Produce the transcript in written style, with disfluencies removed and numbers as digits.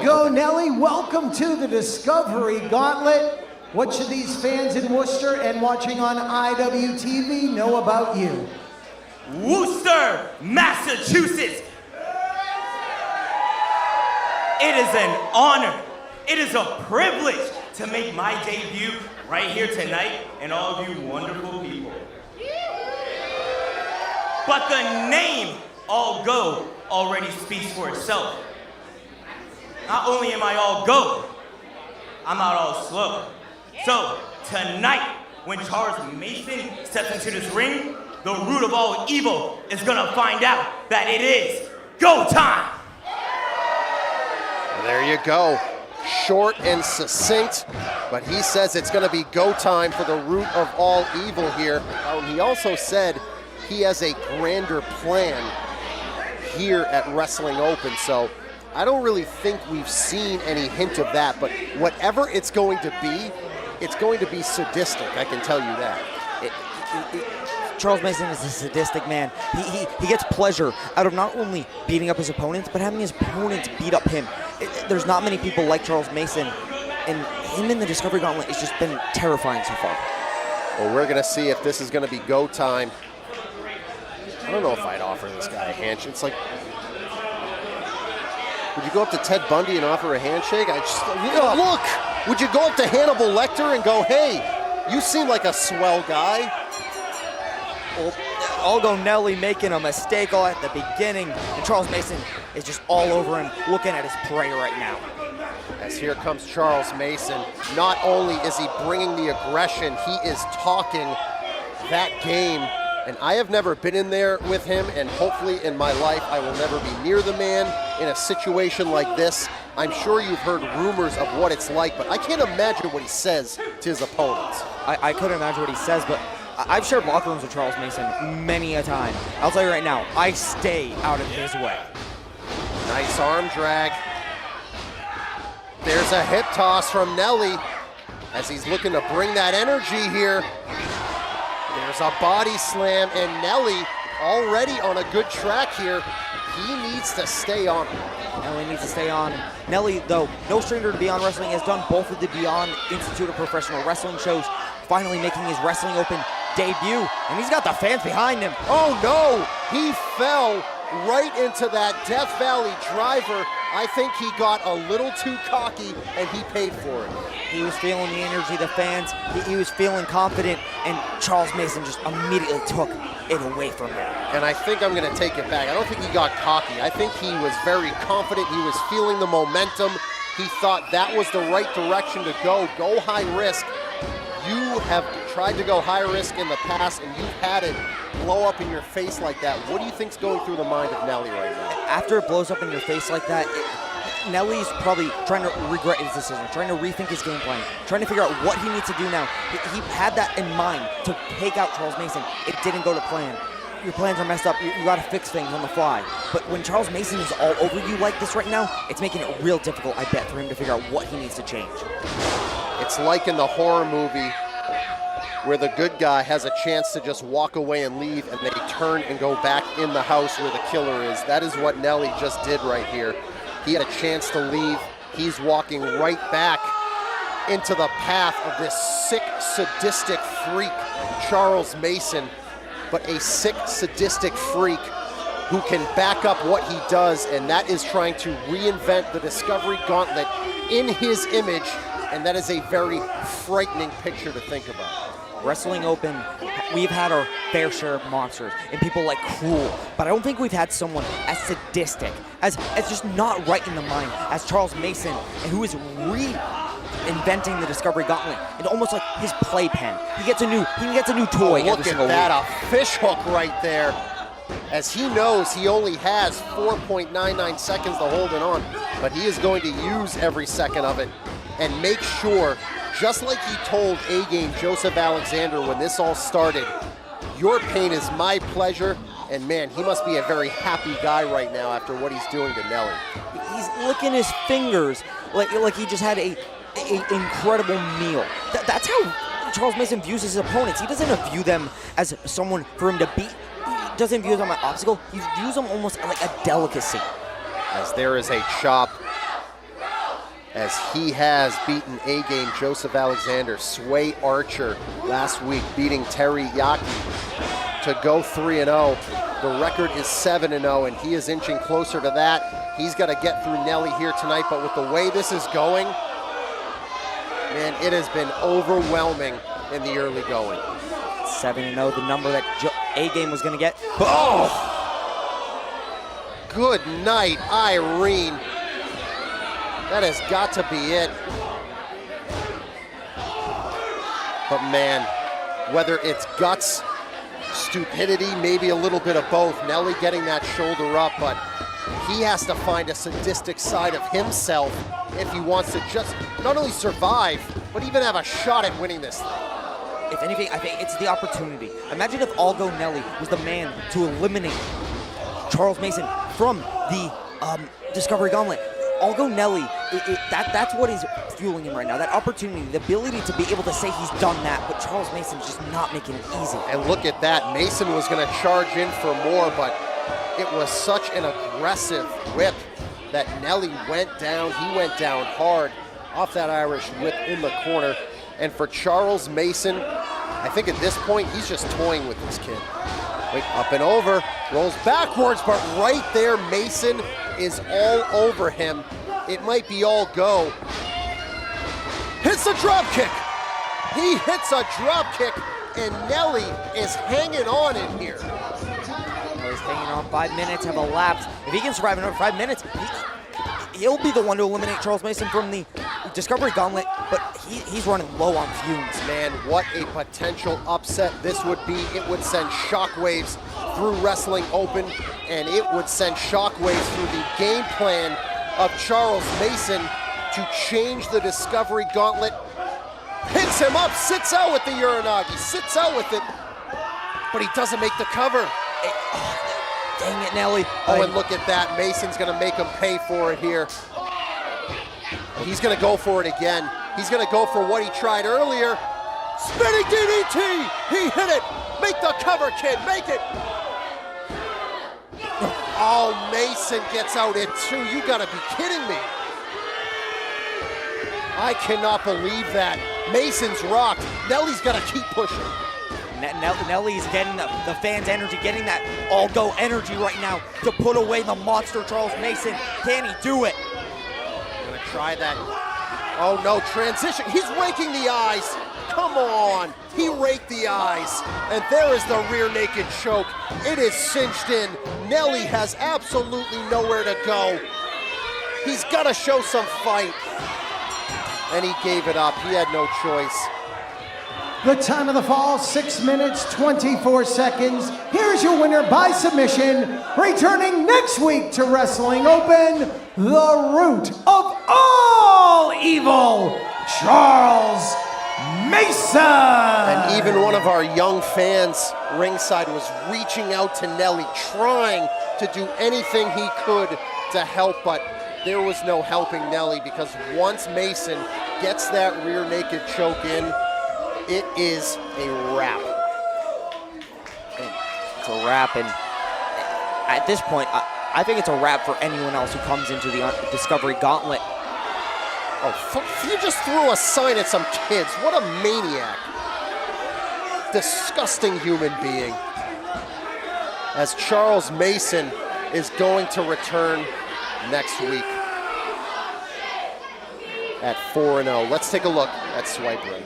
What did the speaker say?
go, Nelly. Welcome to the Discovery Gauntlet. What should these fans in Worcester and watching on IWTV know about you? Worcester, Massachusetts. It is an honor. It is a privilege to make my debut right here tonight and all of you wonderful people. But the name All Go already speaks for itself. Not only am I all go, I'm not all slow. So tonight, when Charles Mason steps into this ring, the root of all evil is gonna find out that it is go time. There you go. Short and succinct, but he says it's gonna be go time for the root of all evil here. He also said he has a grander plan here at Wrestling Open, so I don't really think we've seen any hint of that, but whatever it's going to be sadistic, I can tell you that. Charles Mason is a sadistic man. He gets pleasure out of not only beating up his opponents, but having his opponents beat up him. There's not many people like Charles Mason, and him in the Discovery Gauntlet has just been terrifying so far. Well, we're gonna see if this is gonna be go time. I don't know if I'd offer this guy a handshake. It's like, would you go up to Ted Bundy and offer a handshake? Look, would you go up to Hannibal Lecter and go, hey, you seem like a swell guy? I'll go Nelly making a mistake all at the beginning, and Charles Mason is just all over him, looking at his prey right now. As here comes Charles Mason. Not only is he bringing the aggression, he is talking that game. And I have never been in there with him, and hopefully in my life I will never be near the man in a situation like this. I'm sure you've heard rumors of what it's like, but I can't imagine what he says to his opponents. I couldn't imagine what he says, but I've shared locker rooms with Charles Mason many a time. I'll tell you right now, I stay out of his way. Nice arm drag. There's a hip toss from Nelly as he's looking to bring that energy here. There's a body slam, and Nelly already on a good track here. He needs to stay on. Nelly needs to stay on. Nelly, though, no stranger to Beyond Wrestling, has done both of the Beyond Institute of Professional Wrestling shows, finally making his Wrestling Open debut, and he's got the fans behind him. Oh no, he fell right into that Death Valley driver. I think he got a little too cocky, and he paid for it. He was feeling the energy of the fans, he was feeling confident, and Charles Mason just immediately took it away from him. And I think I'm gonna take it back. I don't think he got cocky. I think he was very confident. He was feeling the momentum. He thought that was the right direction to go high risk. You have tried to go high risk in the past, and you've had it blow up in your face like that. What do you think's going through the mind of Nelly right now? After it blows up in your face like that, Nelly's probably trying to regret his decision, trying to rethink his game plan, trying to figure out what he needs to do now. He had that in mind to take out Charles Mason. It didn't go to plan. Your plans are messed up. You got to fix things on the fly. But when Charles Mason is all over you like this right now, it's making it real difficult, I bet, for him to figure out what he needs to change. It's like in the horror movie where the good guy has a chance to just walk away and leave, and they turn and go back in the house where the killer is. That is what Nelly just did right here. He had a chance to leave. He's walking right back into the path of this sick, sadistic freak, Charles Mason, but a sick, sadistic freak who can back up what he does, and that is trying to reinvent the Discovery Gauntlet in his image, and that is a very frightening picture to think about. Wrestling Open, we've had our fair share of monsters and people like Cruel, but I don't think we've had someone as sadistic, as just not right in the mind as Charles Mason, and who is reinventing the Discovery Gauntlet. It's almost like his playpen. He gets a new toy every single week. Look at that, a fish hook right there. As he knows he only has 4.99 seconds to hold it on, but he is going to use every second of it and make sure, just like he told A-Game Joseph Alexander when this all started, your pain is my pleasure, and man, he must be a very happy guy right now after what he's doing to Nelly. He's licking his fingers like he just had a incredible meal. That's how Charles Mason views his opponents. He doesn't view them as someone for him to beat. He doesn't view them as an obstacle. He views them almost like a delicacy. As there is a chop as he has beaten A-Game Joseph Alexander, Sway Archer last week, beating Terry Yaki to go 3-0. The record is 7-0, and he is inching closer to that. He's got to get through Nelly here tonight, but with the way this is going, man, it has been overwhelming in the early going. 7-0, the number that A-Game was going to get. Oh! Good night, Irene. That has got to be it. But man, whether it's guts, stupidity, maybe a little bit of both, Nelly getting that shoulder up, but he has to find a sadistic side of himself if he wants to just not only survive, but even have a shot at winning this thing. If anything, I think it's the opportunity. Imagine if Algo Nelly was the man to eliminate Charles Mason from the Discovery Gauntlet. Algo Nelly, that's what is fueling him right now. That opportunity, the ability to be able to say he's done that, but Charles Mason's just not making it easy. And look at that. Mason was going to charge in for more, but it was such an aggressive whip that Nelly went down. He went down hard off that Irish whip in the corner. And for Charles Mason, I think at this point, he's just toying with this kid. Wait, up and over, rolls backwards, but right there, Mason is all over him. It might be all go. Hits a drop kick. He hits a drop kick, and Nelly is hanging on in here. He's hanging on. 5 minutes have elapsed. If he can survive another 5 minutes, he'll be the one to eliminate Charles Mason from the Discovery Gauntlet, but he's running low on fumes. Man, what a potential upset this would be. It would send shockwaves through Wrestling Open, and it would send shockwaves through the game plan of Charles Mason to change the Discovery Gauntlet. Picks him up, sits out with the Uranagi, sits out with it, but he doesn't make the cover. Dang it, Nelly. Oh, and look at that. Mason's gonna make him pay for it here. He's gonna go for it again. He's gonna go for what he tried earlier. Spinning DDT! He hit it! Make the cover, kid, make it! Oh, Mason gets out at 2. You gotta be kidding me. I cannot believe that. Mason's rocked. Nelly's gotta keep pushing. Nelly's getting the fans' energy, getting that all-go energy right now to put away the monster Charles Mason. Can he do it? Gonna try that. Oh no, transition. He's raking the eyes. Come on. He raked the eyes. And there is the rear naked choke. It is cinched in. Nelly has absolutely nowhere to go. He's got to show some fight. And he gave it up. He had no choice. The time of the fall, 6 minutes, 24 seconds. Here's your winner by submission, returning next week to Wrestling Open, the root of all evil, Charles Mason. And even one of our young fans ringside was reaching out to Nelly, trying to do anything he could to help, but there was no helping Nelly, because once Mason gets that rear naked choke in, it is a wrap. It's a wrap, and at this point, I think it's a wrap for anyone else who comes into the Discovery Gauntlet. Oh, you just threw a sign at some kids. What a maniac. Disgusting human being. As Charles Mason is going to return next week at 4-0. Let's take a look at Swipe Right.